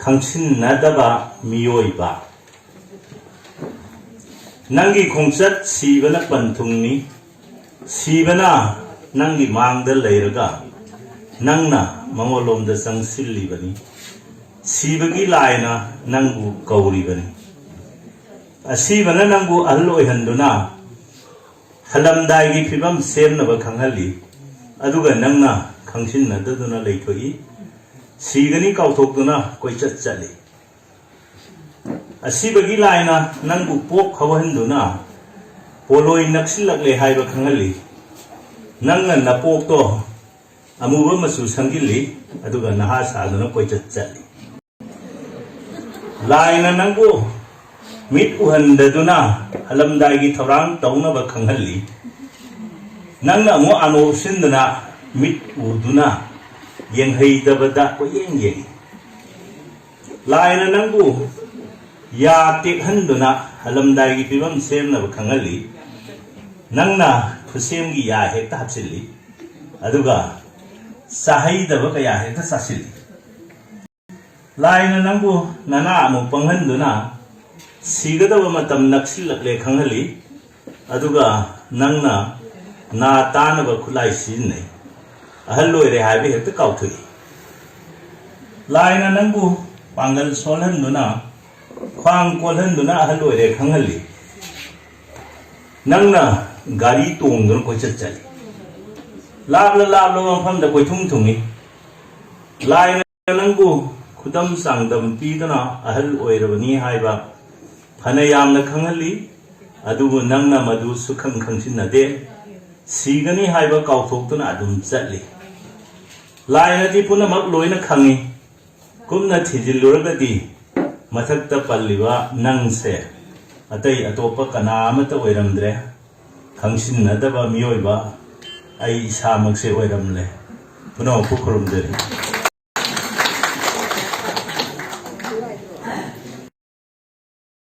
ꯈꯪꯁꯤꯟꯅꯗꯕ ꯃꯤꯑꯣꯏꯕ ꯅꯪꯒꯤ ꯈꯣꯡꯆꯠ ꯁꯤꯕꯅ ꯄꯟꯊꯨꯡꯅꯤ ꯁꯤꯕꯅ ꯅꯪꯒꯤ ꯃꯥꯡꯗ ꯂꯩꯔꯒ ꯅꯪꯅ ꯃꯉꯣꯟꯂꯣꯝꯗ ꯆꯪꯁꯤꯜꯂꯤꯕꯅꯤ ꯁꯤꯕꯒꯤ ꯂꯥꯏꯅ ꯅꯪꯕꯨ ꯀꯧꯔꯤꯕꯅꯤ ꯑꯁꯤꯕꯅ ꯅꯪꯕꯨ ꯑꯍꯜ ꯑꯣꯏꯍꯟꯗꯨꯅ ꯍꯜꯂꯝꯗꯥꯏꯒꯤ ꯐꯤꯕꯝ ꯁꯦꯝꯅꯕ ꯈꯪꯍꯜꯂꯤ ꯑꯗꯨꯒ ꯅꯪꯅ ꯈꯪꯁꯤꯟꯅꯗꯗꯨꯅ ꯂꯩꯊꯣꯛꯏ ꯁꯤꯒꯅꯤ ꯀꯥꯎꯊꯣꯛꯇꯨꯅ ꯀꯣꯏꯆꯠ ꯆꯠꯂꯤ ꯑꯁꯤꯕꯒꯤ ꯂꯥꯏꯅ ꯅꯪꯕꯨ ꯄꯣꯛ ꯍꯧꯍꯟꯗꯨꯅ ꯄꯣꯂꯣꯏ ꯅꯛꯁꯤꯜꯂꯛꯂꯦ ꯍꯥꯏꯕ ꯈꯪꯍꯜꯂꯤ ꯅꯪꯅ ꯅꯄꯣꯛꯇꯣ ꯑꯃꯨꯕ ꯃꯆꯨ ꯁꯪꯖꯤꯜꯂꯤ ꯑꯗꯨꯒ ꯅꯍꯥ ꯁꯥꯗꯨꯅ ꯀꯣꯏꯆꯠ ꯆꯠꯂꯤ ꯂꯥꯏꯅ ꯅꯪꯕꯨ ꯃꯤꯠ ꯎꯍꯟꯗꯗꯨꯅ ꯍꯜꯂꯝꯗꯥꯏꯒꯤ ꯊꯧꯔꯥꯡ ꯇꯧꯅꯕ ꯈꯪꯍꯜꯂꯤ ꯅꯪꯅ ꯑꯃꯨꯛ ꯑꯅꯣꯞꯁꯤꯟꯗꯨꯅ ꯃꯤꯠ ꯎꯗꯨꯅ ꯌꯦꯡꯍꯩꯗꯕꯗ ꯀꯣꯏꯌꯦꯡ ꯌꯦꯡꯏ ꯂꯥꯏꯅ ꯅꯪꯕꯨ ꯌꯥ ꯇꯦꯛꯍꯟꯗꯨꯅ ꯍꯜꯂꯝꯗꯥꯏꯒꯤ ꯐꯤꯕꯝ ꯁꯦꯝꯅꯕ ꯈꯪꯍꯜꯂꯤ ꯅꯪꯅ ꯈꯨꯠꯁꯦꯝꯒꯤ ꯌꯥ ꯍꯦꯛꯇ ꯍꯥꯞꯆꯤꯜꯂꯤ ꯑꯗꯨꯒ ꯆꯥꯍꯩꯗꯕ ꯀꯌꯥ ꯍꯦꯛꯇ ꯆꯥꯁꯤꯜꯂꯤ ꯂꯥꯏꯅ ꯅꯪꯕꯨ ꯅꯅꯥ ꯑꯃꯨꯛ ꯄꯪꯍꯟꯗꯨꯅ ꯁꯤꯒꯗꯕ ꯃꯇꯝ ꯅꯛꯁꯤꯜꯂꯛꯂꯦ ꯈꯪꯍꯜꯂꯤ ꯑꯗꯨꯒ ꯅꯪꯅ ꯅꯥ ꯇꯥꯅꯕ ꯈꯨꯠꯂꯥꯏ ꯁꯤꯖꯤꯟꯅꯩ ꯑꯍꯜ ꯑꯣꯏꯔꯦ ꯍꯥꯏꯕ ꯍꯦꯛꯇ ꯀꯥꯎꯊꯣꯛꯏ ꯂꯥꯏꯅ ꯅꯪꯕꯨ ꯄꯥꯡꯒꯜ ꯁꯣꯜꯍꯟꯗꯨꯅ ꯈ꯭ꯋꯥꯡ ꯀꯣꯜꯍꯟꯗꯨꯅ ꯑꯍꯜ ꯑꯣꯏꯔꯦ ꯈꯪꯍꯜꯂꯤ ꯅꯪꯅ ꯒꯥꯔꯤ ꯇꯣꯡꯗꯨꯅ ꯀꯣꯏꯆꯠ ꯆꯠꯂꯤ ꯂꯥꯞꯂꯕ ꯃꯐꯝꯗ ꯀꯣꯏꯊꯨꯡ ꯊꯨꯡꯏ ꯂꯥꯏꯅ ꯅꯪꯕꯨ ꯈꯨꯗꯝ ꯆꯥꯡꯗꯝ ꯄꯤꯗꯨꯅ ꯑꯍꯜ ꯑꯣꯏꯔꯕꯅꯤ ꯍꯥꯏꯕ ꯐꯅ ꯌꯥꯝꯅ ꯈꯪꯍꯜꯂꯤ ꯑꯗꯨꯕꯨ ꯅꯪꯅ ꯃꯗꯨ ꯁꯨꯈꯪ ꯈꯪꯁꯤꯟꯅꯗꯦ ꯁꯤꯒꯅꯤ ꯍꯥꯏꯕ ꯀꯥꯎꯊꯣꯛꯇꯨꯅ ꯑꯗꯨꯝ ꯆꯠꯂꯤ ꯂꯥꯏꯅꯗꯤ ꯄꯨꯝꯅꯃꯛ ꯂꯣꯏꯅ ꯈꯪꯏ ꯀꯨꯞꯅ ꯊꯤꯖꯤꯜꯂꯨꯔꯒꯗꯤ ꯃꯊꯛꯇ ꯄꯜꯂꯤꯕ ꯅꯪꯁꯦ ꯑꯇꯩ ꯑꯇꯣꯞꯄ ꯀꯅꯥ ꯑꯃꯠꯇ ꯑꯣꯏꯔꯝꯗ꯭ꯔꯦ ꯈꯪꯁꯤꯟꯅꯗꯕ ꯃꯤꯑꯣꯏꯕ ꯑꯩ ꯏꯁꯥꯃꯛꯁꯦ ꯑꯣꯏꯔꯝꯂꯦ ꯄꯨꯝꯅꯃꯛꯄꯨ ꯈꯨꯔꯨꯝꯖꯔꯤ